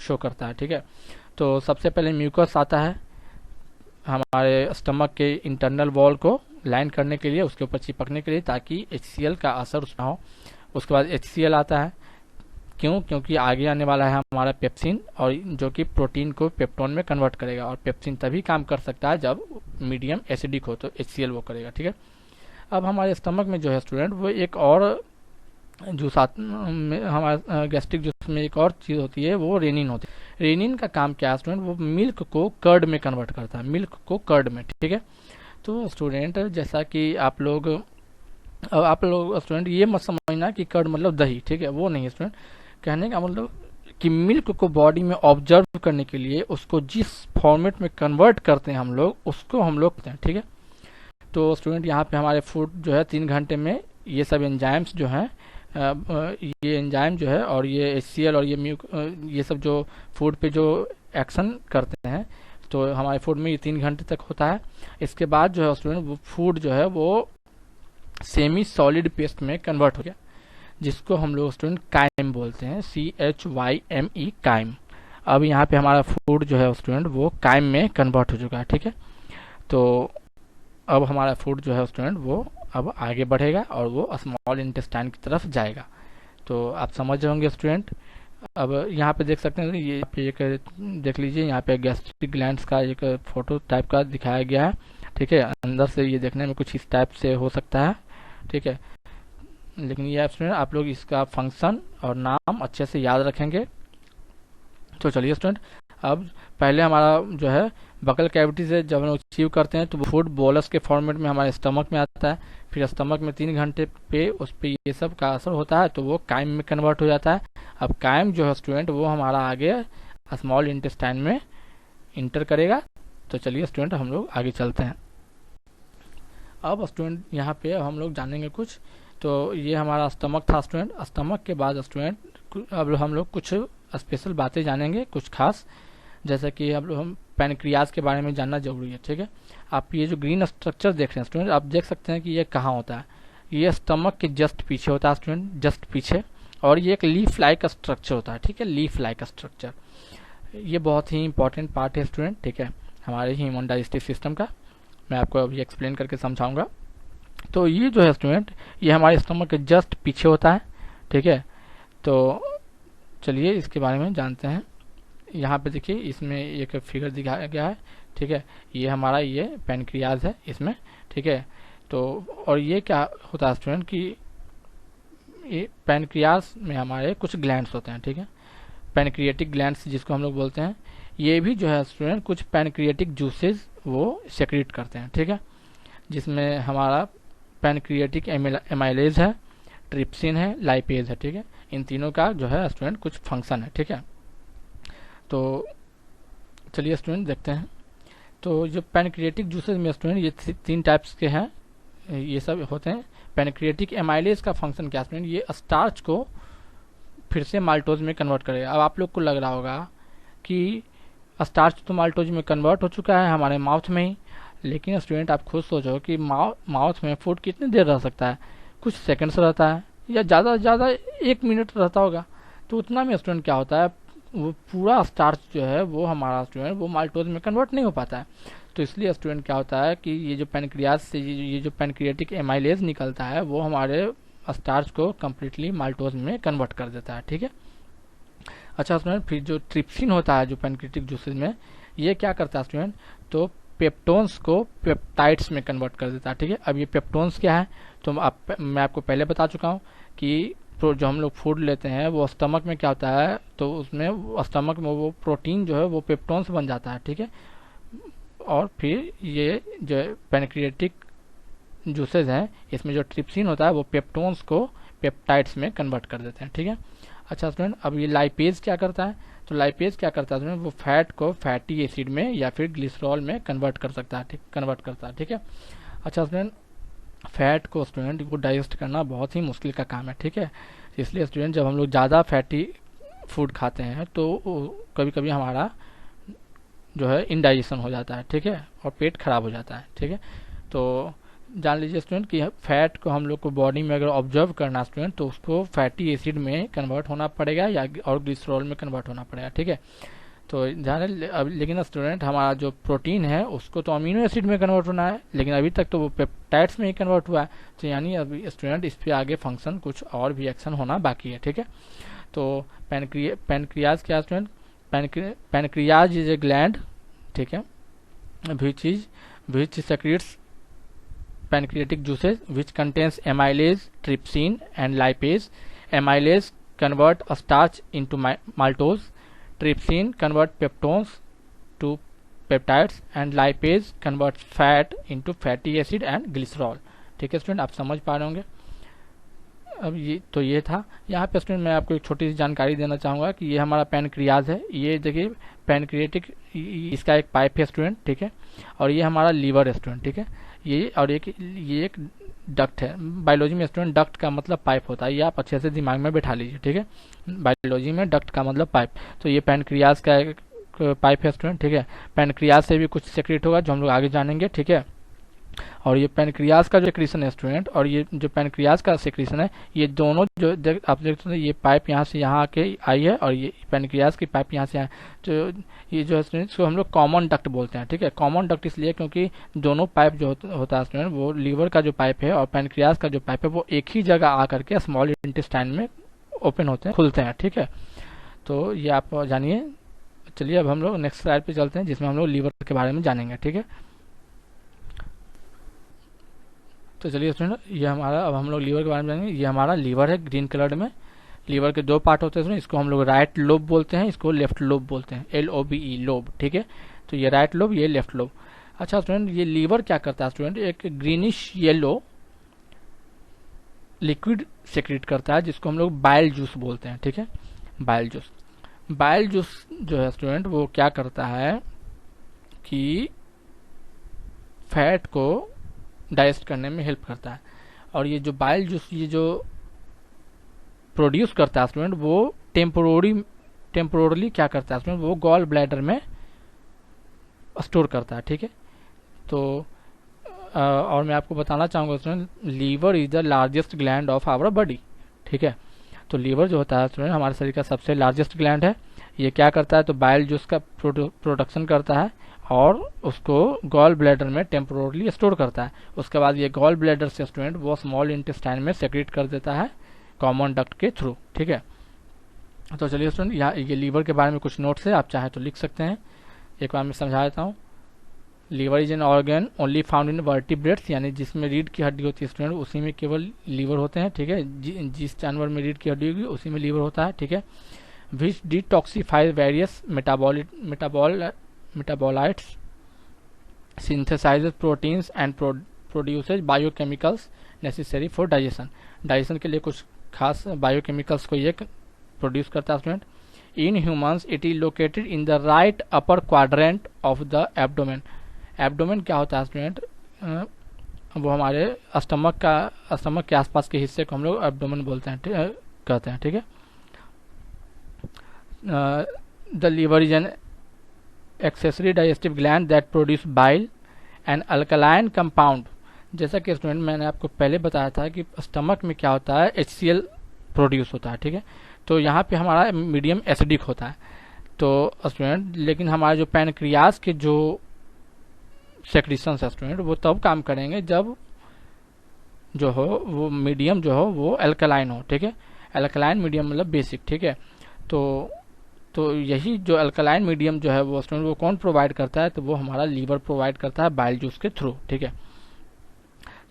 शो करता है, ठीक है। तो सबसे पहले म्यूकस आता है हमारे स्टमक के इंटरनल वॉल को लाइन करने के लिए, उसके ऊपर चिपकने के लिए, ताकि HCl का असर उसमें हो। उसके बाद HCl आता है, क्योंकि आगे आने वाला है हमारा पेप्सिन, और जो कि प्रोटीन को पेप्टोन में कन्वर्ट करेगा, और पेप्सिन तभी काम कर सकता है जब मीडियम एसिडिक हो, तो HCl वो करेगा, ठीक है। अब हमारे स्टमक में जो है स्टूडेंट वो एक और जूस में हमारा गैस्ट्रिक जूस में एक और चीज़ होती है, वो रेनिन होती है। रेनिन का काम क्या है स्टूडेंट, वो मिल्क को कर्ड में कन्वर्ट करता है, मिल्क को कर्ड में, ठीक है। तो स्टूडेंट जैसा कि आप लोग स्टूडेंट ये मत समझना कि कर्ड मतलब दही, ठीक है, वो नहीं है स्टूडेंट। कहने का मतलब कि मिल्क को बॉडी में ऑब्जर्व करने के लिए उसको जिस फॉर्मेट में कन्वर्ट करते हैं हम लोग, उसको हम लोग करते हैं, ठीक है। तो स्टूडेंट यहाँ पे हमारे फूड जो है 3 घंटे में ये सब एंजाइम्स जो हैं, ये एंजाइम जो है और ये HCl और ये सब जो फूड पे जो एक्शन करते हैं, तो हमारे फूड में ये 3 घंटे तक होता है। इसके बाद जो है स्टूडेंट वो फूड जो है वो सेमी सॉलिड पेस्ट में कन्वर्ट हो गया, जिसको हम लोग स्टूडेंट काइम बोलते हैं, CHYME काइम। अब यहाँ पे हमारा फूड जो है स्टूडेंट वो काइम में कन्वर्ट हो चुका है, ठीक है। तो अब हमारा फूड जो है स्टूडेंट वो अब आगे बढ़ेगा और वो स्मॉल इंटेस्टाइन की तरफ जाएगा। तो आप समझ रहे होंगे स्टूडेंट। अब यहाँ पे देख सकते हैं, ये पे एक देख लीजिए, यहाँ पे गैस्ट्रिक ग्लैंड्स का एक फोटो टाइप का दिखाया गया है, ठीक है। अंदर से ये देखने में कुछ इस टाइप से हो सकता है, ठीक है। लेकिन ये स्टूडेंट आप लोग इसका फंक्शन और नाम अच्छे से याद रखेंगे। तो चलिए स्टूडेंट, अब पहले हमारा जो है बकल कैविटी से जब हम अचीव करते हैं तो वो फूड बोलस के फॉर्मेट में हमारे स्टमक में आता है, फिर स्टमक में 3 घंटे पे उस पर ये सब का असर होता है, तो वो काइम में कन्वर्ट हो जाता है। अब काइम जो है स्टूडेंट वो हमारा आगे स्मॉल इंटेस्टाइन में इंटर करेगा। तो चलिए स्टूडेंट हम लोग आगे चलते हैं। अब स्टूडेंट यहाँ पे हम लोग जानेंगे कुछ। तो ये हमारा स्टमक था स्टूडेंट। स्टमक के बाद स्टूडेंट अब हम लोग कुछ स्पेशल बातें जानेंगे, कुछ खास, जैसे कि अब हम पैनक्रियाज के बारे में जानना जरूरी है, ठीक है। आप ये जो ग्रीन स्ट्रक्चर देख रहे हैं स्टूडेंट, आप देख सकते हैं कि ये कहाँ होता है। ये स्टमक के जस्ट पीछे होता है स्टूडेंट, जस्ट पीछे, और ये एक लीफ लाइक स्ट्रक्चर होता है, ठीक है, लीफ लाइक स्ट्रक्चर। ये बहुत ही इंपॉर्टेंट पार्ट है स्टूडेंट, ठीक है, हमारे ह्यूमन डाइजेस्टिव सिस्टम का। मैं आपको अभी एक्सप्लेन करके समझाऊंगा। तो ये जो है स्टूडेंट, ये हमारे स्टमक के जस्ट पीछे होता है, ठीक है। तो चलिए इसके बारे में जानते हैं। यहाँ पे देखिए इसमें एक फिगर दिखाया गया है, ठीक है। ये हमारा ये पैनक्रियाज है इसमें, ठीक है। तो और ये क्या होता है स्टूडेंट कि ये पैनक्रियाज में हमारे कुछ ग्लैंड्स होते हैं, ठीक है, पैनक्रिएटिक ग्लैंड्स जिसको हम लोग बोलते हैं। ये भी जो है स्टूडेंट कुछ पैनक्रिएटिक जूसेस वो सेक्रेट करते हैं, ठीक है, जिसमें हमारा पैनक्रिएटिक एमाइलेज है, ट्रिप्सिन है, लाइपेज है, ठीक है। इन तीनों का जो है स्टूडेंट कुछ फंक्शन है, ठीक है। तो चलिए स्टूडेंट देखते हैं। तो जो पैनक्रिएटिक जूसेस में स्टूडेंट ये तीन टाइप्स के हैं, ये सब होते हैं। पैनक्रिएटिक एमाइलेज का फंक्शन क्या स्टूडेंट, ये स्टार्च को फिर से माल्टोज में कन्वर्ट करेगा। अब आप लोग को लग रहा होगा कि स्टार्च तो माल्टोज में कन्वर्ट हो चुका है हमारे माउथ में ही, लेकिन स्टूडेंट आप खुद सोचो कि माउथ में फूड कितनी देर रह सकता है, कुछ सेकंड्स रहता है या ज़्यादा से ज़्यादा 1 मिनट रहता होगा। तो उतना में स्टूडेंट क्या होता है, वो पूरा स्टार्च जो है वो हमारा स्टूडेंट वो माल्टोज में कन्वर्ट नहीं हो पाता है। तो इसलिए स्टूडेंट क्या होता है कि ये जो पैनक्रियाज से ये जो पैनक्रिएटिक एमाइलेज निकलता है वो हमारे स्टार्च को कम्प्लीटली माल्टोज में कन्वर्ट कर देता है, ठीक है। अच्छा स्टूडेंट, फिर जो ट्रिप्सिन होता है जो पैनक्रिएटिक जूसेस में, ये क्या करता है स्टूडेंट, तो पेप्टोन्स को पेप्टाइड्स में कन्वर्ट कर देता है, ठीक है। अब ये पेप्टोन्स क्या है, तो मैं आपको पहले बता चुका हूँ कि जो हम लोग फूड लेते हैं वो स्टमक में क्या होता है, तो उसमें स्टमक में वो प्रोटीन जो है वो पेप्टोन्स बन जाता है, ठीक है। और फिर ये जो पैनक्रिएटिक जूसेस हैं इसमें जो ट्रिप्सिन होता है वो पेप्टोन्स को पेप्टाइड्स में कन्वर्ट कर देते हैं, ठीक है। अच्छा स्टूडेंट, अब ये लाइपेज क्या करता है, तो लाइपेज क्या करता है स्टूडेंट, वो फैट को फैटी एसिड में या फिर ग्लिसरॉल में कन्वर्ट कर सकता है, ठीक है। अच्छा स्टूडेंट, फैट को स्टूडेंट को डाइजेस्ट करना बहुत ही मुश्किल का काम है, ठीक है। इसलिए स्टूडेंट जब हम लोग ज़्यादा फैटी फूड खाते हैं तो कभी कभी हमारा जो है इनडाइजेशन हो जाता है, ठीक है, और पेट खराब हो जाता है, ठीक है। तो जान लीजिए स्टूडेंट कि फैट को हम लोग को बॉडी में अगर ऑब्जर्व करना स्टूडेंट तो उसको फैटी एसिड में कन्वर्ट होना पड़ेगा या और ग्लिसरॉल में कन्वर्ट होना पड़ेगा, ठीक है। तो ध्यान अब लेकिन स्टूडेंट हमारा जो प्रोटीन है उसको तो अमीनो एसिड में कन्वर्ट होना है, लेकिन अभी तक तो वो पेप्टाइड्स में ही कन्वर्ट हुआ है। तो यानी अभी स्टूडेंट इस पे आगे फंक्शन कुछ और भी एक्शन होना बाकी है, ठीक है। तो पैनक्रियाज क्या student, pancreas is a gland, ठीक है, which secretes pancreatic juices which contains amylase, trypsin and lipase. Amylase convert a starch into maltose, trypsin convert peptones to peptides and lipase converts fat into fatty acid and glycerol, ठीक है student, आप समझ पा रहे होंगे। अब ये था। यहाँ पे स्टूडेंट मैं आपको एक छोटी सी जानकारी देना चाहूँगा कि ये हमारा पैनक्रियाज है, ये देखिए पैनक्रिएटिक इसका एक पाइप है स्टूडेंट, ठीक है, और ये हमारा लीवर है स्टूडेंट, ठीक है। ये और ये एक डक्ट है। बायोलॉजी में स्टूडेंट डक्ट का मतलब पाइप होता है, ये आप अच्छे से दिमाग में बैठा लीजिए, ठीक है। बायोलॉजी में डक्ट का मतलब पाइप, तो ये पैनक्रियाज का एक पाइप है स्टूडेंट, ठीक है। पैनक्रियाज से भी कुछ सेक्रेट होगा जो हम लोग आगे जानेंगे, ठीक है। और ये पैनक्रियाज का जो सेक्रीशन है स्टूडेंट और ये जो पैनक्रियाज का सेक्रीशन है, ये दोनों जो आप देख सकते हैं, ये पाइप यहाँ से यहाँ आके आई है और ये पैनक्रियाज की पाइप यहाँ से आए, तो ये जो है स्टूडेंट इसको हम लोग कॉमन डक्ट बोलते हैं, ठीक है। कॉमन डक्ट इसलिए क्योंकि दोनों पाइप जो होता है स्टूडेंट वो लीवर का जो पाइप है और पैनक्रियाज का जो पाइप है वो एक ही जगह आकर के स्मॉल इंटेस्टाइन में ओपन होते हैं, खुलते हैं, ठीक है। तो ये आप जानिए। चलिए अब हम लोग नेक्स्ट स्लाइड पे चलते हैं जिसमें हम लोग लीवर के बारे में जानेंगे, ठीक है। तो चलिए स्टूडेंट, ये हमारा अब हम लोग लीवर के बारे में जानेंगे। ये हमारा लीवर है ग्रीन कलर में। लीवर के दो पार्ट होते हैं, इसको हम लोग राइट लोब बोलते हैं, इसको लेफ्ट लोब बोलते हैं, LOBE लोब, ठीक है। तो ये राइट लोब, ये लेफ्ट लोब। अच्छा स्टूडेंट, ये लीवर क्या करता है स्टूडेंट, एक ग्रीनिश येलो लिक्विड सेक्रेट करता है जिसको हम लोग बाइल जूस बोलते हैं, ठीक है। बाइल जूस जो है स्टूडेंट वो क्या करता है कि फैट को डाइजेस्ट करने में हेल्प करता है। और ये जो बाइल जूस ये जो प्रोड्यूस करता है स्टूडेंट वो टेम्पोरली क्या करता है स्टूडेंट, वो गॉल ब्लैडर में स्टोर करता है, ठीक है। तो और मैं आपको बताना चाहूँगा student, liver is the largest gland of our body, ठीक है। तो लीवर जो होता है स्टूडेंट हमारे शरीर का सबसे लार्जेस्ट ग्लैंड है। ये क्या करता है, तो बाइल जूस का प्रोडक्शन करता है और उसको गॉल ब्लैडर में टेम्पोरली स्टोर करता है। उसके बाद ये गॉल ब्लैडर से स्टूडेंट वो स्मॉल इंटेस्टाइन में सेक्रेट कर देता है कॉमन डक्ट के थ्रू, ठीक है। तो चलिए स्टूडेंट, यहाँ ये लीवर के बारे में कुछ नोट्स है, आप चाहे तो लिख सकते हैं। एक बार मैं समझा देता हूँ। Liver is an organ only found in vertebrates, यानी जिसमें रीढ़ की हड्डी होती है स्टूडेंट, उसी में केवल लीवर होते हैं, ठीक है। जिस जानवर में रीढ़ की हड्डी होगी उसी में लीवर होता है, ठीक है। Which detoxifies various metabolites, synthesizes proteins and produces biochemicals necessary for digestion। Digestion के लिए कुछ खास बायोकेमिकल्स को ये प्रोड्यूस करता है student. In humans it is located in the right upper quadrant of the abdomen. Abdomen क्या होता है स्टूडेंट? वो हमारे स्टमक के आसपास के हिस्से को हम लोग एब्डोमेन बोलते हैं, कहते हैं, ठीक है। The liver is an accessory digestive gland that produce bile and alkaline compound। जैसा कि स्टूडेंट मैंने आपको पहले बताया था कि स्टमक में क्या होता है, HCl प्रोड्यूस होता है, ठीक है। तो यहाँ पे हमारा मीडियम एसिडिक होता है। तो स्टूडेंट लेकिन हमारे जो पैनक्रियाज के जो सेक्रीशंस है स्टूडेंट, वो तब काम करेंगे जब जो हो वो मीडियम जो हो वो एल्कलाइन हो, ठीक है। एल्कलाइन मीडियम मतलब बेसिक, ठीक है। तो यही जो अल्कलाइन मीडियम जो है वो स्टूडेंट वो कौन प्रोवाइड करता है? तो वो हमारा लीवर प्रोवाइड करता है बाइल जूस के थ्रू, ठीक है।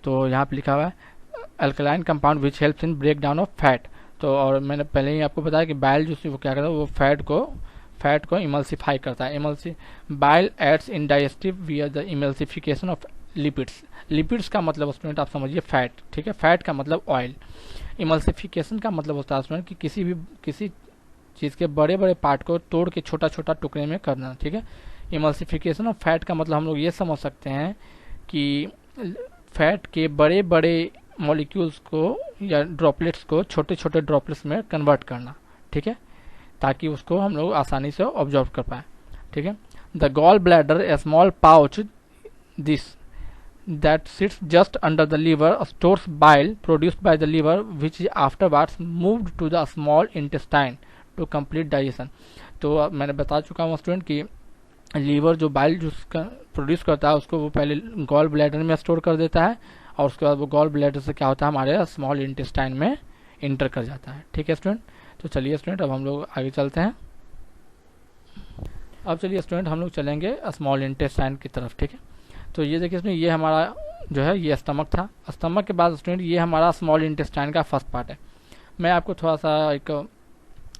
तो यहाँ पे लिखा हुआ है alkaline compound which helps in break down of fat. तो और मैंने पहले ही आपको बताया कि बाइल जूस वो क्या करता है, वो फैट को इमल्सिफाई करता है। Bile aids in digestive via the emulsification of lipids. Lipids का मतलब स्टूडेंट आप समझिए फैट, ठीक है। फैट का मतलब ऑयल। इमल्सिफिकेशन का मतलब होता है स्टूडेंट कि किसी चीज़ के बड़े बड़े पार्ट को तोड़ के छोटा छोटा टुकड़े में करना, ठीक है। इमल्सिफिकेशन ऑफ फैट का मतलब हम लोग ये समझ सकते हैं कि फैट के बड़े बड़े मॉलिक्यूल्स को या ड्रॉपलेट्स को छोटे छोटे ड्रॉपलेट्स में कन्वर्ट करना, ठीक है, ताकि उसको हम लोग आसानी से ऑब्जर्व कर पाए, ठीक है। The gall bladder a small pouch this that sits just under the liver stores bile produced by the liver which is afterwards moved to the small intestine to complete digestion। तो मैंने बता चुका हूँ student कि liver जो bile juice का produce करता है उसको वो पहले गॉल ब्लैडर में स्टोर कर देता है और उसके बाद वो गॉल ब्लैडर से क्या होता है हमारे स्मॉल इंटेस्टाइन में इंटर कर जाता है, ठीक है स्टूडेंट। तो चलिए स्टूडेंट अब हम लोग आगे चलते हैं। अब चलिए स्टूडेंट हम लोग चलेंगे स्मॉल इंटेस्टाइन की तरफ, ठीक है। तो ये देखिए स्टूडेंट, ये हमारा जो है ये स्टमक था। स्टमक के बाद स्टूडेंट ये हमारा स्मॉल इंटेस्टाइन का फर्स्ट पार्ट है। मैं आपको थोड़ा सा एक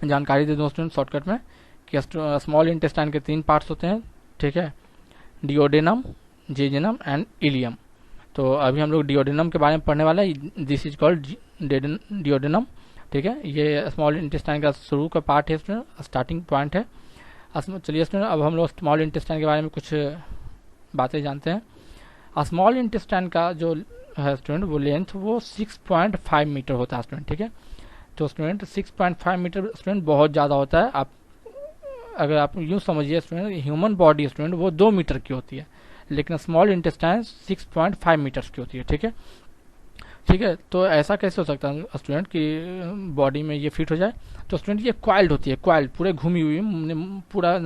जानकारी दे दूँ स्टूडेंट शॉर्टकट में कि स्मॉल इंटेस्टाइन के 3 पार्ट्स होते हैं, ठीक है। Duodenum, jejunum and ileum. तो अभी हम लोग डिओडेनम के बारे में पढ़ने वाले हैं। दिस इज कॉल्ड डिओडेनम, ठीक है। ये स्मॉल इंटेस्टाइन का शुरू का पार्ट है स्टूडेंट, स्टार्टिंग पॉइंट है। चलिए स्टूडेंट अब हम लोग स्मॉल इंटेस्टाइन के बारे में कुछ बातें जानते हैं। स्मॉल इंटेस्टाइन का जो है स्टूडेंट वो लेंथ वो 6.5 मीटर होता है स्टूडेंट, ठीक है। तो स्टूडेंट 6.5 मीटर स्टूडेंट बहुत ज़्यादा होता है। अगर आप यूँ समझिए स्टूडेंट, ह्यूमन बॉडी स्टूडेंट वो 2 मीटर की होती है, लेकिन स्मॉल इंटेस्टाइन 6.5 मीटर्स की होती है, ठीक है, ठीक है। तो ऐसा कैसे हो सकता है स्टूडेंट कि बॉडी में ये फिट हो जाए? तो स्टूडेंट ये क्वाइल्ड होती है, क्वाइल्ड पूरे घूमी हुई, पूरा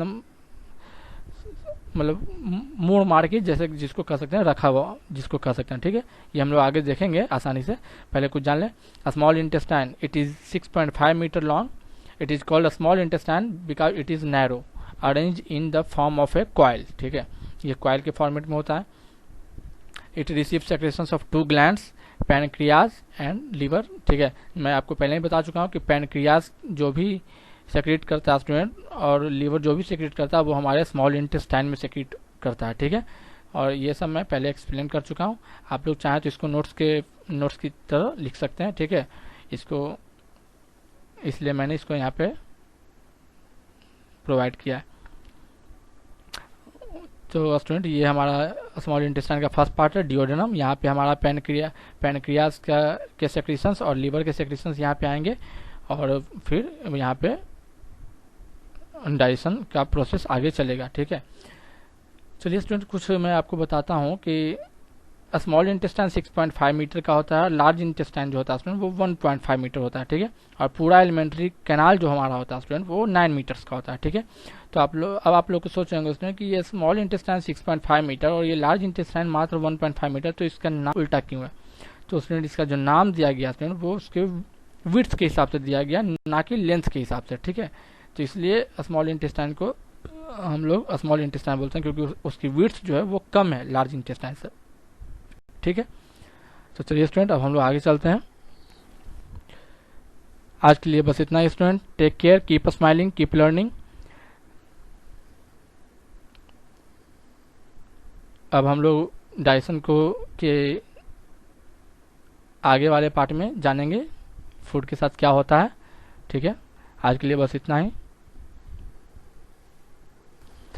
मतलब मोड़ मार के, जैसे जिसको कह सकते हैं रखा हुआ जिसको कह सकते हैं, ठीक है। ये हम लोग आगे देखेंगे आसानी से, पहले कुछ जान लें। Small intestine it is 6.5 metre long. It is called a small intestine because it is narrow arrange in the form of a coil, ठीक है। ये क्वाइल के फॉर्मेट में होता है। It receive secretions of 2 glands, pancreas and liver, ठीक है। मैं आपको पहले ही बता चुका हूँ कि पैनक्रियाज जो भी सेक्रेट करता है स्टूडेंट और लीवर जो भी सेक्रेट करता है वो हमारे स्मॉल इंटेस्टाइन में सेक्रेट करता है, ठीक है। और ये सब मैं पहले एक्सप्लेन कर चुका हूँ। आप लोग चाहें तो इसको नोट्स की तरह लिख सकते हैं, ठीक है। इसको इसलिए मैंने इसको यहाँ पे प्रोवाइड किया है। तो स्टूडेंट ये हमारा स्मॉल इंटेस्टाइन का फर्स्ट पार्ट है डिओडेनम। यहाँ पे हमारा पैनक्रियाज के सेक्रेशंस और लीवर के सेक्रेशंस यहाँ पे आएंगे और फिर यहाँ पे डाइजेशन का प्रोसेस आगे चलेगा, ठीक है। चलिए स्टूडेंट कुछ मैं आपको बताता हूँ कि स्मॉल इंटेस्टाइन 6.5 मीटर का होता है, लार्ज इंटेस्टाइन जो होता है स्टूडेंट वो 1.5 मीटर होता है, ठीक है। और पूरा एलिमेंट्री कैनाल जो हमारा होता है स्टूडेंट वो 9 मीटर्स का होता है, ठीक है। तो आप लोग को सोचेंगे स्टूडेंट कि ये स्मॉल इंटेस्टाइन 6.5 मीटर और ये लार्ज इंटेस्टाइन मात्र 1.5 मीटर, तो इसका नाम उल्टा क्यों है? तो स्टूडेंट इसका जो नाम दिया गया स्टूडेंट वो उसके विड्थ के हिसाब से दिया गया, ना कि लेंथ के हिसाब से, ठीक है। तो इसलिए स्मॉल इंटेस्टाइन को हम लोग स्मॉल इंटेस्टाइन बोलते हैं, क्योंकि उसकी विड्थ जो है वो कम है लार्ज इंटेस्टाइन से, ठीक है। तो चलिए स्टूडेंट, अब हम लोग आगे चलते हैं। आज के लिए बस इतना ही student. Take care, keep smiling, keep learning. अब हम लोग डाइजेशन को के आगे वाले पार्ट में जानेंगे फूड के साथ क्या होता है, ठीक है। आज के लिए बस इतना ही।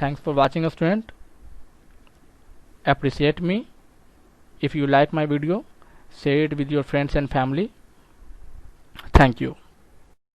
Thanks for watching student. Appreciate me. If you like my video, share it with your friends and family. Thank you.